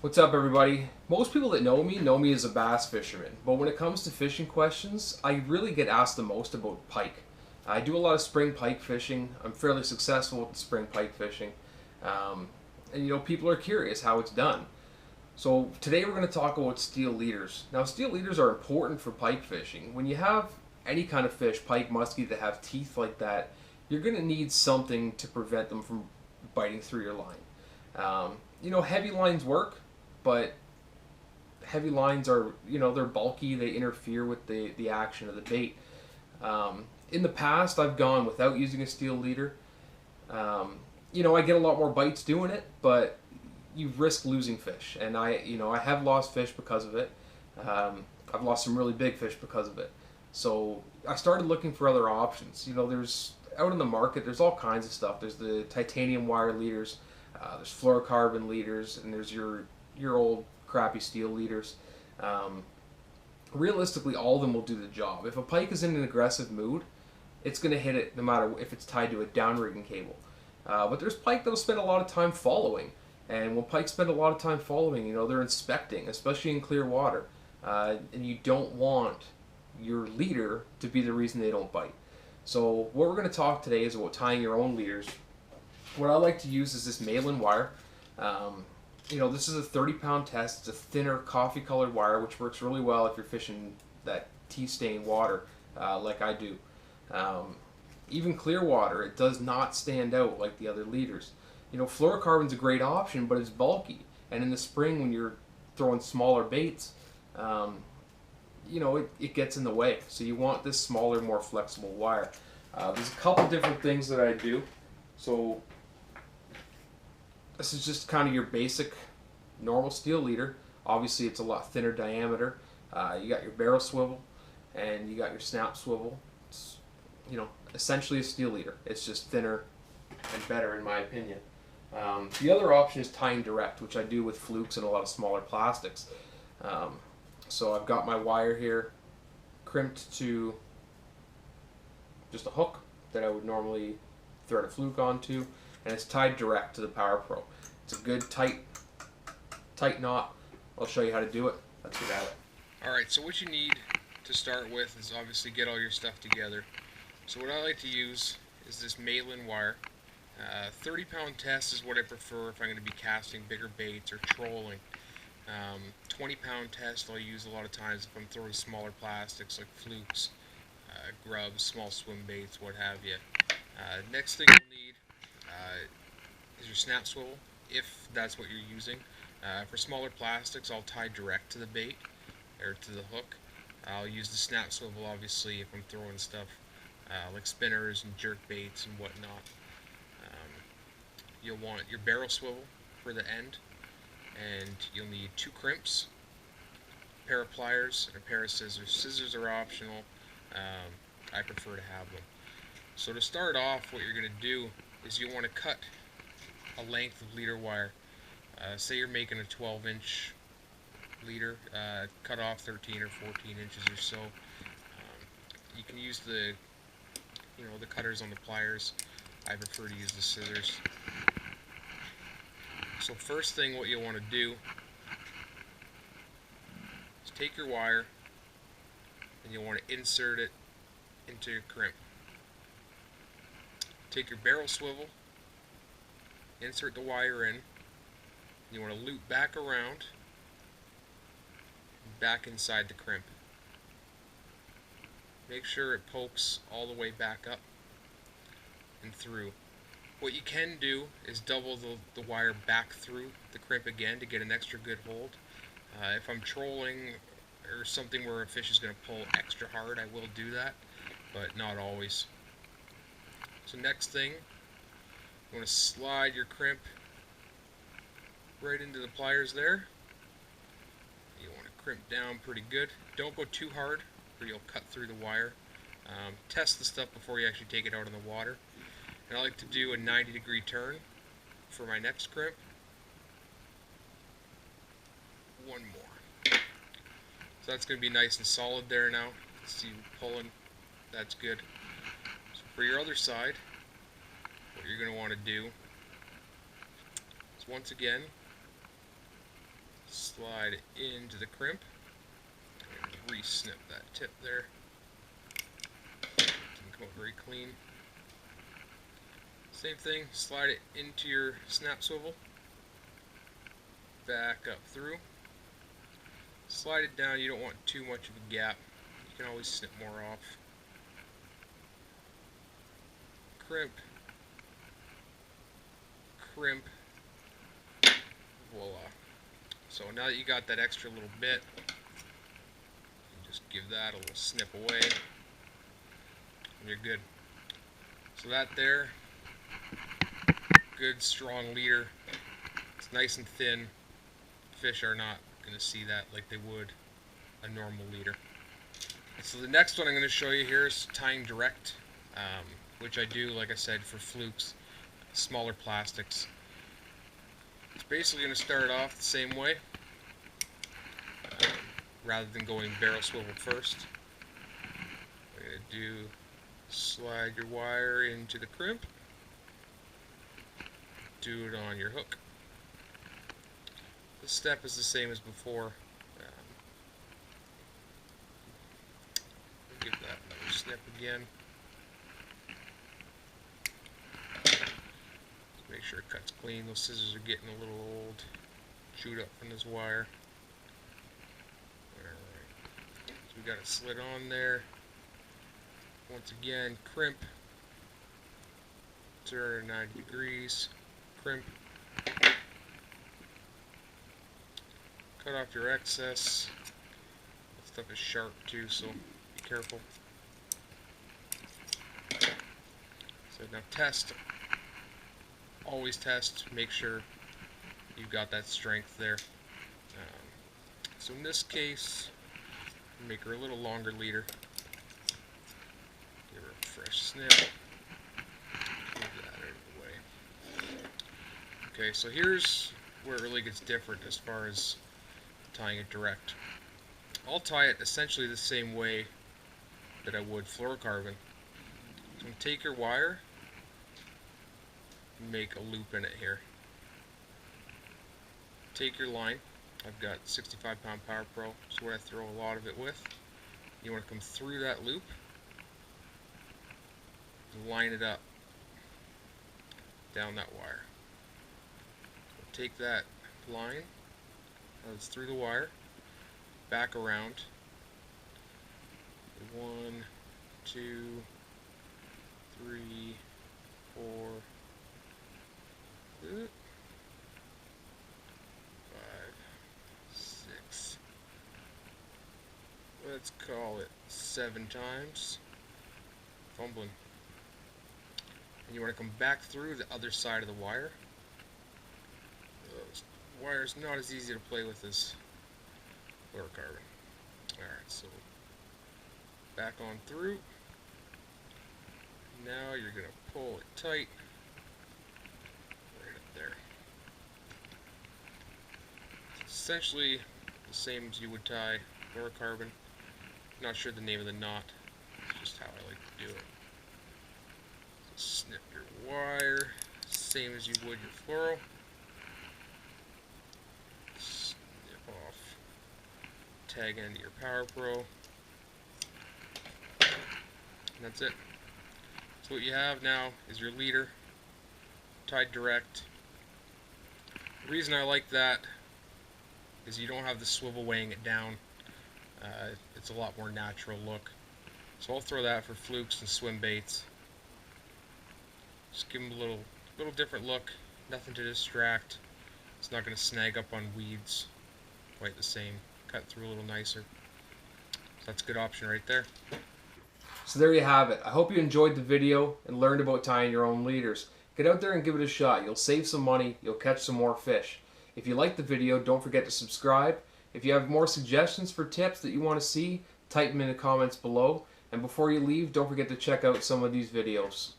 What's up, everybody? Most people that know me as a bass fisherman, but when it comes to fishing questions, I really get asked the most about pike. I do a lot of spring pike fishing. I'm fairly successful with the spring pike fishing. Um, People are curious how it's done. So today we're going to talk about steel leaders. Now, steel leaders are important for pike fishing. When you have any kind of fish, pike, muskie, that have teeth like that, you're going to need something to prevent them from biting through your line. Heavy lines work, but heavy lines are, they're bulky, they interfere with the action of the bait. In the past, I've gone without using a steel leader. I get a lot more bites doing it, but you risk losing fish, and I have lost fish because of it. I've lost some really big fish because of it. So I started looking for other options. There's out in the market, there's all kinds of stuff. There's the titanium wire leaders, there's fluorocarbon leaders, and there's your old crappy steel leaders. Um, Realistically, all of them will do the job. If a pike is in an aggressive mood, it's going to hit it no matter if it's tied to a downrigging cable. But there's pike that'll spend a lot of time following. And when pike spend a lot of time following, they're inspecting, especially in clear water. And you don't want your leader to be the reason they don't bite. So what we're going to talk today is about tying your own leaders. What I like to use is this Malin wire. This is a 30-pound test. It's a thinner coffee-colored wire, which works really well if you're fishing that tea-stained water like I do. Even clear water, it does not stand out like the other leaders. Fluorocarbon's a great option, but it's bulky. And in the spring, when you're throwing smaller baits, it gets in the way. So you want this smaller, more flexible wire. There's a couple different things that I do. So this is just kind of your basic normal steel leader. Obviously, it's a lot thinner diameter. You got your barrel swivel, and you got your snap swivel. It's, essentially a steel leader. It's just thinner and better, in my opinion. The other option is tying direct, which I do with flukes and a lot of smaller plastics. So I've got my wire here crimped to just a hook that I would normally thread a fluke onto, and it's tied direct to the Power Pro. It's a good tight knot. I'll show you how to do it. Let's get at it. Alright, so what you need to start with is obviously get all your stuff together. So what I like to use is this Malin wire. 30-pound test is what I prefer if I'm going to be casting bigger baits or trolling. 20-pound test I'll use a lot of times if I'm throwing smaller plastics like flukes, grubs, small swim baits, what have you. Next thing you'll need is your snap swivel, if that's what you're using. For smaller plastics, I'll tie direct to the bait, or to the hook. I'll use the snap swivel, obviously, if I'm throwing stuff like spinners and jerk baits and whatnot. You'll want your barrel swivel for the end, and you'll need 2 crimps, a pair of pliers, and a pair of scissors. Scissors are optional. I prefer to have them. So to start off, what you're going to do is you want to cut a length of leader wire. Say you're making a 12-inch leader, cut off 13 or 14 inches or so. You can use the cutters on the pliers. I prefer to use the scissors. So first thing what you'll want to do is take your wire and you'll want to insert it into your crimp. Take your barrel swivel, insert the wire in. You want to loop back around, back inside the crimp. Make sure it pokes all the way back up and through. What you can do is double the wire back through the crimp again to get an extra good hold. If I'm trolling or something where a fish is going to pull extra hard, I will do that, but not always. So next thing, you want to slide your crimp right into the pliers there. You want to crimp down pretty good. Don't go too hard or you'll cut through the wire. Test the stuff before you actually take it out in the water. And I like to do a 90-degree turn for my next crimp. One more. So that's going to be nice and solid there now. See, pulling, that's good. So for your other side, what you're going to want to do is once again slide it into the crimp, and re-snip that tip there. Didn't come out very clean. Same thing, slide it into your snap swivel, back up through, slide it down. You don't want too much of a gap. You can always snip more off. Crimp, crimp, voila. So now that you got that extra little bit, you just give that a little snip away, and you're good. So that there, good strong leader. It's nice and thin. Fish are not going to see that like they would a normal leader. So the next one I'm going to show you here is tying direct, which I do, like I said, for flukes, smaller plastics. It's basically going to start off the same way, rather than going barrel swivel first. What you're going to do, slide your wire into the crimp, do it on your hook. This step is the same as before. Give that another snip again. Make sure it cuts clean. Those scissors are getting a little old, chewed up from this wire. Alright, so we got it slid on there. Once again, crimp, turn 90 degrees, crimp, cut off your excess. That stuff is sharp too, so be careful. So now test. Always test. Make sure you've got that strength there. So in this case, make her a little longer leader. Give her a fresh snip. Move that out of the way. Okay, so here's where it really gets different as far as tying it direct. I'll tie it essentially the same way that I would fluorocarbon. So take your wire, make a loop in it here. Take your line. I've got 65 pound Power Pro, so what I throw a lot of it with. You want to come through that loop, line it up down that wire. So take that line that's through the wire, back around. 1, 2, 3, 4, 5, 6. Let's call it 7 times. Fumbling. And you want to come back through the other side of the wire. This wire's not as easy to play with as fluorocarbon. Alright, so back on through. Now you're going to pull it tight. Right up there. It's essentially the same as you would tie fluorocarbon. Not sure the name of the knot. It's just how I like to do it. So snip your wire, same as you would your fluoro. Snip off. Tag into your Power Pro. And that's it. So what you have now is your leader tied direct. The reason I like that is you don't have the swivel weighing it down. It's a lot more natural look. So I'll throw that for flukes and swim baits. Just give them a little different look. Nothing to distract. It's not going to snag up on weeds quite the same. Cut through a little nicer. So that's a good option right there. So there you have it. I hope you enjoyed the video and learned about tying your own leaders. Get out there and give it a shot. You'll save some money. You'll catch some more fish. If you liked the video, don't forget to subscribe. If you have more suggestions for tips that you want to see, type them in the comments below. And before you leave, don't forget to check out some of these videos.